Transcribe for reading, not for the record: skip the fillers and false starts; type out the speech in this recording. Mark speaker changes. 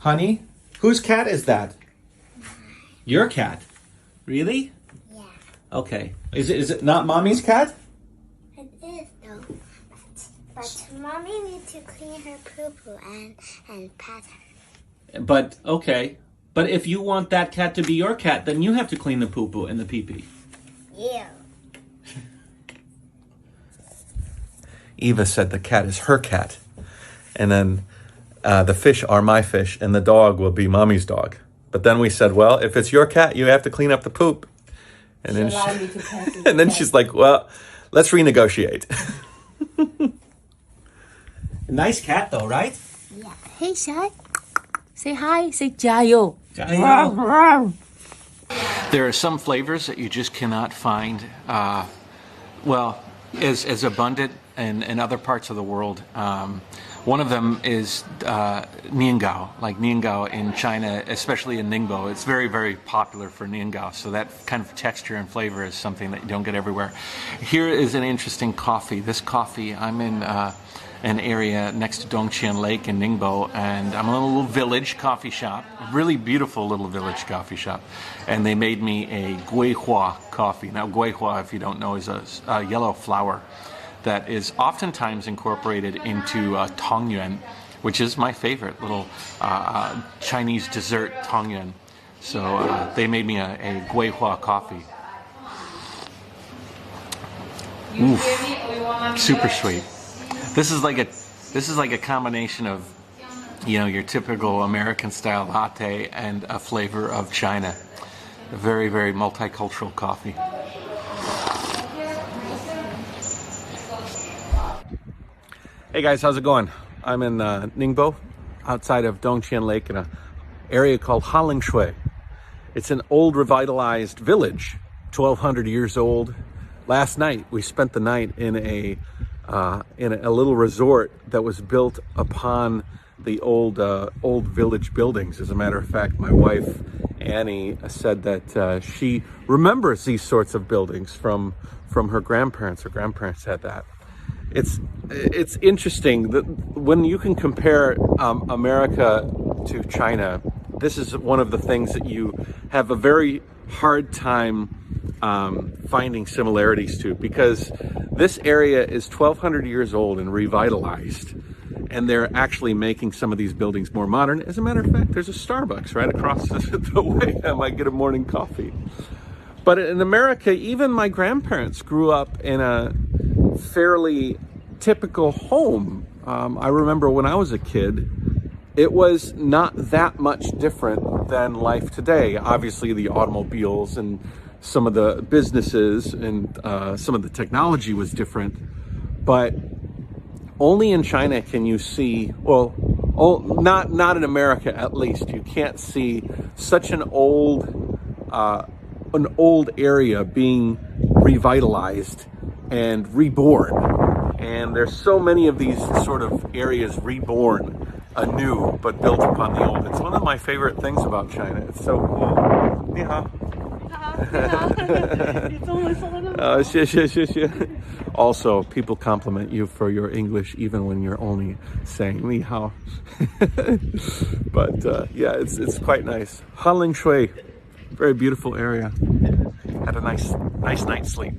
Speaker 1: Honey, whose cat is that? Your cat. Really?
Speaker 2: Yeah.
Speaker 1: Okay. Is it not mommy's cat?
Speaker 2: It is though. But mommy needs to clean her poo-poo and pat her.
Speaker 1: But, okay. But if you want that cat to be your cat, then you have to clean the poo-poo and the pee-pee.
Speaker 2: Yeah.
Speaker 3: Eva said the cat is her cat. And then the fish are my fish, and the dog will be mommy's dog. But then we said, well, if it's your cat, you have to clean up the poop. And then, and then she's like, well, let's renegotiate.
Speaker 1: Nice cat though, right?
Speaker 2: Yeah.
Speaker 4: Hey, Shy. Say hi. Say jayo.
Speaker 1: There are some flavors that you just cannot find, as abundant in other parts of the world. One of them is niangao, like niangao in China, especially in Ningbo. It's very, very popular for niangao. So that kind of texture and flavor is something that you don't get everywhere. Here is an interesting coffee. This coffee, I'm in an area next to Dongqian Lake in Ningbo, and I'm in a little village coffee shop, a really beautiful little village coffee shop, and they made me a guihua coffee. Now guihua, if you don't know, is a yellow flower that is oftentimes incorporated into tongyuan, which is my favorite little Chinese dessert, tongyuan. So they made me a guihua coffee. Oof, super sweet. This is like a combination of, your typical American style latte and a flavor of China. A very, very multicultural coffee.
Speaker 3: Hey guys, how's it going? I'm in Ningbo, outside of Dongqian Lake, in an area called Halingshui. It's an old revitalized village, 1,200 years old. Last night we spent the night in a little resort that was built upon the old village buildings. As a matter of fact, my wife Annie said that she remembers these sorts of buildings from her grandparents. Her grandparents had that. It's interesting that when you can compare America to China, this is one of the things that you have a very hard time finding similarities to, because this area is 1,200 years old and revitalized, and they're actually making some of these buildings more modern. As a matter of fact, there's a Starbucks right across the way. I might get a morning coffee. But in America, even my grandparents grew up in a fairly typical home. I remember when I was a kid, it was not that much different than life today. Obviously, the automobiles and some of the businesses and some of the technology was different, but only in China can you see, not in America at least, you can't see such an old area being revitalized and reborn. And there's so many of these sort of areas reborn anew, but built upon the old. It's one of my favorite things about China. It's so cool. Ni hao. Also, people compliment you for your English even when you're only saying ni hao. But yeah, it's quite nice. Halingshui, very beautiful area. Had a nice night's sleep.